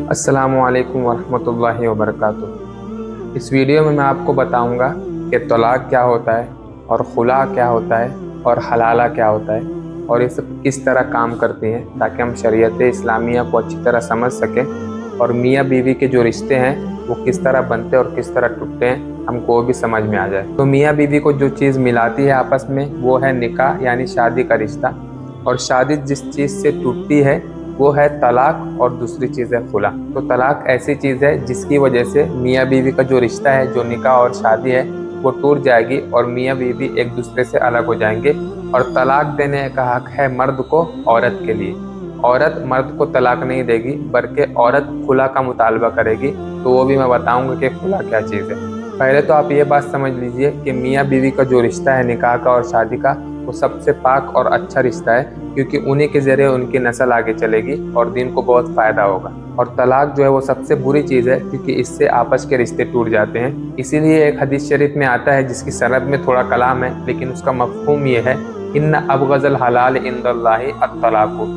अस्सलामुअलैकुम वरहमतुल्लाहि वबरकातुहू। इस वीडियो में मैं आपको बताऊंगा कि तलाक क्या होता है और खुला क्या होता है और हलाला क्या होता है और ये सब किस तरह काम करती हैं, ताकि हम शरीयत इस्लामिया को अच्छी तरह समझ सकें और मियाँ बीवी के जो रिश्ते हैं वो किस तरह बनते हैं और किस तरह टूटते हैं, हमको वो भी समझ में आ जाए। तो मियाँ बीवी को जो चीज़ मिलाती है आपस में वो है निकाह यानी शादी का रिश्ता, और शादी जिस चीज़ से टूटती है वो है तलाक और दूसरी चीज़ है खुला। तो तलाक ऐसी चीज़ है जिसकी वजह से मियाँ बीवी का जो रिश्ता है, जो निकाह और शादी है, वो टूट जाएगी और मियाँ बीवी एक दूसरे से अलग हो जाएंगे। और तलाक देने का हक है मर्द को औरत के लिए। औरत मर्द को तलाक नहीं देगी, बल्कि औरत खुला का मुतालबा करेगी। तो वो भी मैं बताऊंगा कि खुला क्या चीज़ है। पहले तो आप ये बात समझ लीजिए कि मियाँ बीवी का जो रिश्ता है निकाह का और शादी का, वो सबसे पाक और अच्छा रिश्ता है, क्योंकि उन्हीं के ज़रिए उनकी नस्ल आगे चलेगी और दीन को बहुत फ़ायदा होगा। और तलाक जो है वो सबसे बुरी चीज़ है, क्योंकि इससे आपस के रिश्ते टूट जाते हैं। इसीलिए एक हदीस शरीफ में आता है, जिसकी सनद में थोड़ा कलाम है, लेकिन उसका मफ़हूम ये है, इन्ना अबग़ज़ल हलाल इंदल्लाहि अत्तलाक़ु,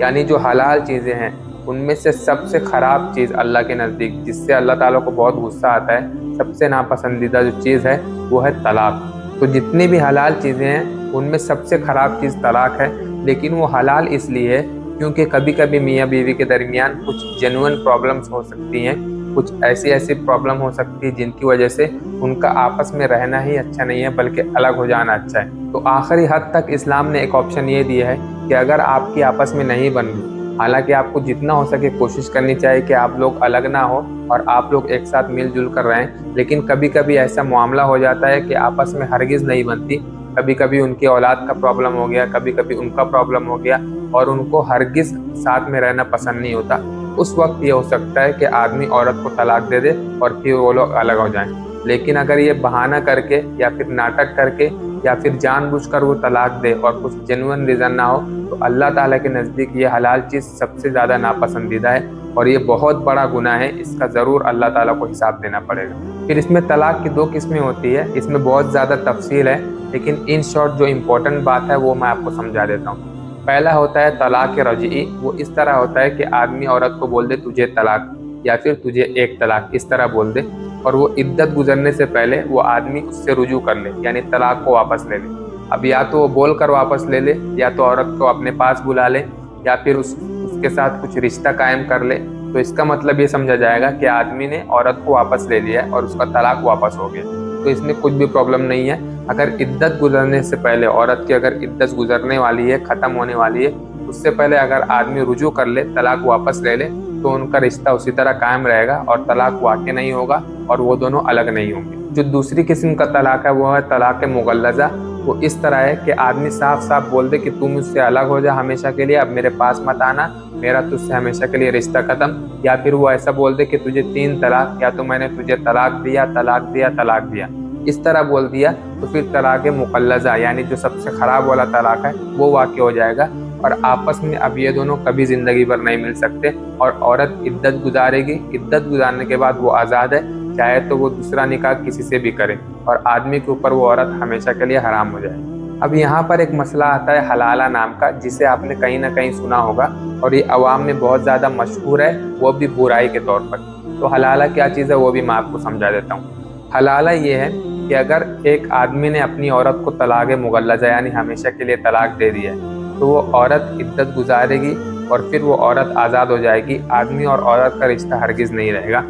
यानी जो हलाल चीज़ें हैं उनमें से सबसे ख़राब चीज़ अल्लाह के नज़दीक, जिससे अल्लाह ताला को बहुत गुस्सा आता है, सबसे नापसंदीदा जो चीज़ है वो है तलाक। तो जितनी भी हलाल चीज़ें हैं उनमें सबसे ख़राब चीज़ तलाक है। लेकिन वो हलाल इसलिए है क्योंकि कभी कभी मियाँ बीवी के दरमियान कुछ जेन्युइन प्रॉब्लम्स हो सकती हैं, कुछ ऐसी प्रॉब्लम हो सकती है जिनकी वजह से उनका आपस में रहना ही अच्छा नहीं है, बल्कि अलग हो जाना अच्छा है। तो आखिरी हद तक इस्लाम ने एक ऑप्शन ये दिया है कि अगर आपकी आपस में नहीं बन रही, हालांकि आपको जितना हो सके कोशिश करनी चाहिए कि आप लोग अलग ना हो और आप लोग एक साथ मिलजुल कर रहें, लेकिन कभी कभी ऐसा मामला हो जाता है कि आपस में हरगिज़ नहीं बनती। कभी कभी उनकी औलाद का प्रॉब्लम हो गया, कभी कभी उनका प्रॉब्लम हो गया और उनको हरगिज़ साथ में रहना पसंद नहीं होता। उस वक्त ये हो सकता है कि आदमी औरत को तलाक दे दे और फिर वो लोग अलग हो जाएं। लेकिन अगर ये बहाना करके या फिर नाटक करके या फिर जानबूझकर वो तलाक दे और कुछ जेन्युइन रीज़न ना हो, तो अल्लाह ताला के नज़दीक ये हलाल चीज़ सबसे ज़्यादा नापसंदीदा है और ये बहुत बड़ा गुनाह है। इसका ज़रूर अल्लाह ताला को हिसाब देना पड़ेगा। फिर इसमें तलाक की 2 किस्में होती है, इसमें बहुत ज़्यादा तफसील है, लेकिन इन शॉर्ट जो इम्पोर्टेंट बात है वो मैं आपको समझा देता हूँ। पहला होता है तलाक रजई। वो इस तरह होता है कि आदमी औरत को बोल दे तुझे तलाक, या फिर तुझे एक तलाक, इस तरह बोल दे, और वो इद्दत गुजरने से पहले वो आदमी उससे रुजू कर ले, यानी तलाक को वापस ले ले। अब या तो वो बोल कर वापस ले ले, या तो औरत को अपने पास बुला ले, या फिर उसके साथ कुछ रिश्ता कायम कर ले। तो इसका मतलब ये समझा जाएगा कि आदमी ने औरत को वापस ले लिया और उसका तलाक वापस हो गया। तो इसमें कुछ भी प्रॉब्लम नहीं है। अगर इद्दत गुजरने से पहले, औरत की अगर इद्दत गुजरने वाली है, ख़त्म होने वाली है, उससे पहले अगर आदमी रुजू कर ले, तलाक वापस ले ले, तो उनका रिश्ता उसी तरह कायम रहेगा और तलाक वाक़ई नहीं होगा और वो दोनों अलग नहीं होंगे। जो दूसरी किस्म का तलाक है वो है तलाक मुग़ल्लज़ा। वो इस तरह है कि आदमी साफ साफ बोल दे कि तू मुझसे अलग हो जा हमेशा के लिए, अब मेरे पास मत आना, मेरा तुझसे हमेशा के लिए रिश्ता ख़त्म। या फिर वो ऐसा बोल दे कि तुझे 3 तलाक, या तो मैंने तुझे तलाक दिया, तलाक दिया, तलाक दिया, इस तरह बोल दिया, तो फिर तलाक मुक़ल्लज़ा यानी जो सबसे ख़राब वाला तलाक है वो वाक़ई हो जाएगा और आपस में अब ये दोनों कभी ज़िंदगी भर नहीं मिल सकते। और औरत इद्दत गुजारेगी, इद्दत गुजारने के बाद वो आज़ाद है, चाहे तो वो दूसरा निकाह किसी से भी करे, और आदमी के ऊपर वो औरत हमेशा के लिए हराम हो जाए। अब यहाँ पर एक मसला आता है हलाला नाम का, जिसे आपने कहीं ना कहीं सुना होगा और ये अवाम में बहुत ज़्यादा मशहूर है, वो भी बुराई के तौर पर। तो हलाला क्या चीज़ है वो भी मैं आपको समझा देता हूँ। हलाला ये है कि अगर एक आदमी ने अपनी औरत को तलाक मुग़ल्लज़ा यानी हमेशा के लिए तलाक दे दिया है, तो वो औरत इद्दत गुजारेगी और फिर वो औरत आज़ाद हो जाएगी। आदमी और औरत का रिश्ता हरगिज़ नहीं रहेगा।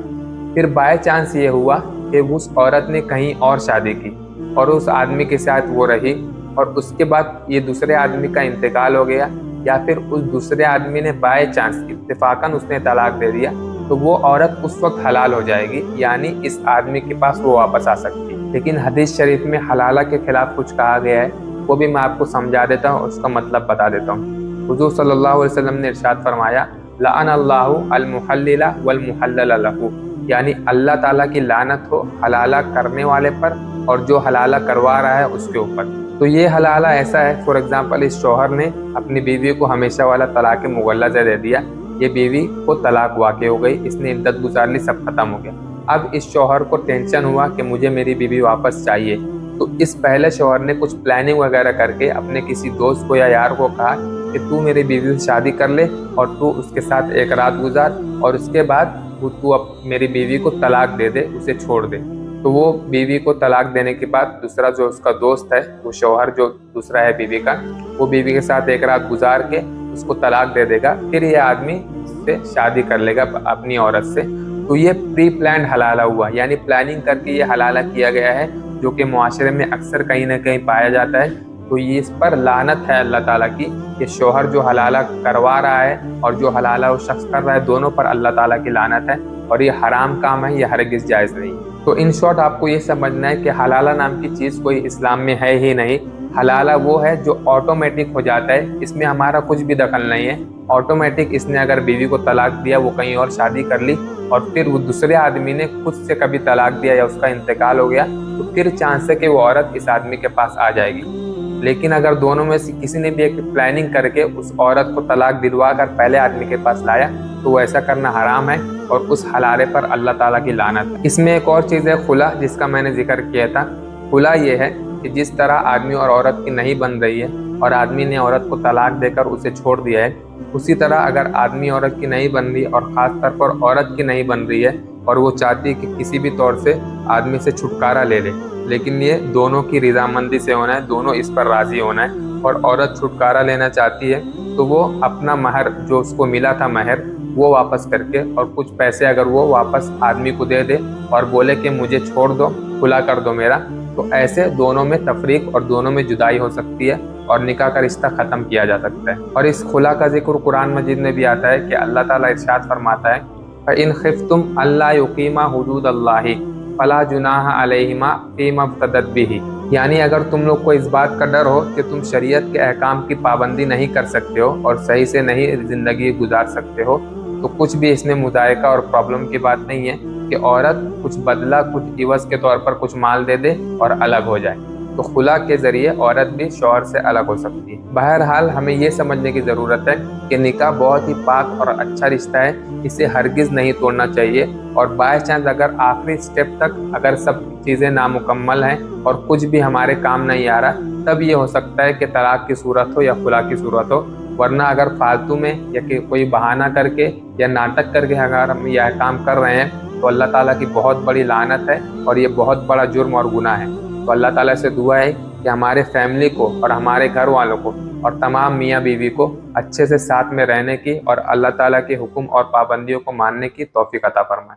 फिर बाय चांस ये हुआ कि उस औरत ने कहीं और शादी की और उस आदमी के साथ वो रही, और उसके बाद ये दूसरे आदमी का इंतकाल हो गया, या फिर उस दूसरे आदमी ने बाय चांस इत्तेफाकन उसने तलाक दे दिया, तो वो औरत उस वक्त हलाल हो जाएगी, यानी इस आदमी के पास वो वापस आ सकती है। लेकिन हदीस शरीफ में हलाला के खिलाफ कुछ कहा गया है, वो भी मैं आपको समझा देता हूँ, उसका मतलब बता देता हूँ। हुज़ूर सल्लल्लाहु अलैहि वसल्लम ने इरशाद फरमाया, लअनल्लाहु अल मुहल्लिला वल मुहल्लल लहू, यानी अल्लाह ताला की लानत हो हलाला करने वाले पर और जो हलाला करवा रहा है उसके ऊपर। तो ये हलाला ऐसा है, फॉर एग्जांपल इस शौहर ने अपनी बीवी को हमेशा वाला तलाक मुग़ल्लज़ा दे दिया, ये बीवी को तलाक वाक़ई हो गई, इसने इद्दत गुजार ली, सब खत्म हो गया। अब इस शौहर को टेंशन हुआ कि मुझे मेरी बीवी वापस चाहिए, तो इस पहले शौहर ने कुछ प्लानिंग वगैरह करके अपने किसी दोस्त को या यार को कहा کہ تو मेरी बीवी से शादी कर ले और तू उसके साथ एक रात गुजार और उसके बाद तू मेरी बीवी को तलाक दे दे, उसे छोड़ दे। तो वो बीवी को तलाक देने के बाद दूसरा जो उसका दोस्त है, वो शौहर जो दूसरा है बीवी का, वो बीवी के साथ एक रात गुजार के उसको तलाक दे देगा। फिर ये आदमी से शादी कर लेगा अपनी औरत से। तो ये प्री प्लान्ड हलाला हुआ, यानी प्लानिंग करके ये हलाला किया गया है, जो कि मुआशरे में अक्सर कहीं ना कहीं पाया जाता है। तो ये इस पर लानत है अल्लाह ताला की कि शौहर जो हलाला करवा रहा है और जो हलाला वो शख्स कर रहा है, दोनों पर अल्लाह ताला की लानत है और ये हराम काम है, ये हरगिज़ जायज़ नहीं। तो इन शॉर्ट आपको ये समझना है कि हलाला नाम की चीज़ कोई इस्लाम में है ही नहीं। हलाला वो है जो ऑटोमेटिक हो जाता है, इसमें हमारा कुछ भी दखल नहीं है। ऑटोमेटिक इसने अगर बीवी को तलाक दिया, वो कहीं और शादी कर ली और फिर वो दूसरे आदमी ने खुद से कभी तलाक दिया या उसका इंतकाल हो गया, तो फिर चांस है कि वो औरत इस आदमी के पास आ जाएगी। लेकिन अगर दोनों में से किसी ने भी एक प्लानिंग करके उस औरत को तलाक दिलवा कर पहले आदमी के पास लाया, तो वो ऐसा करना हराम है और उस हलाले पर अल्लाह ताला की लानत है। इसमें एक और चीज़ है खुला, जिसका मैंने जिक्र किया था। खुला ये है कि जिस तरह आदमी और औरत की नहीं बन रही है और आदमी ने औरत को तलाक देकर उसे छोड़ दिया है, उसी तरह अगर आदमी औरत की नहीं बन रही और ख़ास तौर पर औरत की नहीं बन रही है और वो चाहती है कि किसी भी तौर से आदमी से छुटकारा ले ले, लेकिन ये दोनों की रजामंदी से होना है, दोनों इस पर राज़ी होना है। और औरत छुटकारा लेना चाहती है तो वो अपना महर जो उसको मिला था महर, वो वापस करके और कुछ पैसे अगर वो वापस आदमी को दे दे और बोले कि मुझे छोड़ दो, खुला कर दो मेरा, तो ऐसे दोनों में तफरीक और दोनों में जुदाई हो सकती है और निकाह का रिश्ता ख़त्म किया जा सकता है। और इस खुला का जिक्र कुरान मजीद में भी आता है कि अल्लाह ताला इरशाद फरमाता है, फ़इन खिफ्तुम अल्ला युकीमा हुदूद अल्लाहि फला जुनाह अलैहिमा फ़ीमा इफ्तदत बिही। यानी अगर तुम लोग को इस बात का डर हो कि तुम शरीयत के अहकाम की पाबंदी नहीं कर सकते हो और सही से नहीं ज़िंदगी गुजार सकते हो, तो कुछ भी इसमें मुदायका और प्रॉब्लम की बात नहीं है कि औरत कुछ बदला, कुछ इवज़ के तौर पर कुछ माल दे दे और अलग हो जाए। तो खुला के ज़रिए औरत भी शौहर से अलग हो सकती है। बहरहाल हमें ये समझने की ज़रूरत है कि निकाह बहुत ही पाक और अच्छा रिश्ता है, इसे हरगिज़ नहीं तोड़ना चाहिए। और बाय चांस अगर आखिरी स्टेप तक अगर सब चीज़ें नामुकम्मल हैं और कुछ भी हमारे काम नहीं आ रहा, तब ये हो सकता है कि तलाक की सूरत हो या खुला की सूरत हो। वरना अगर फालतू में या कि कोई बहाना करके या नाटक करके अगर हम यह काम कर रहे हैं, तो अल्लाह ताला की बहुत बड़ी लानत है और ये बहुत बड़ा जुर्म और गुनाह है। तो अल्लाह ताला से दुआ है कि हमारे फैमिली को और हमारे घर वालों को और तमाम मियाँ बीवी को अच्छे से साथ में रहने की और अल्लाह ताला के हुक्म और पाबंदियों को मानने की तौफीक अता फरमाए।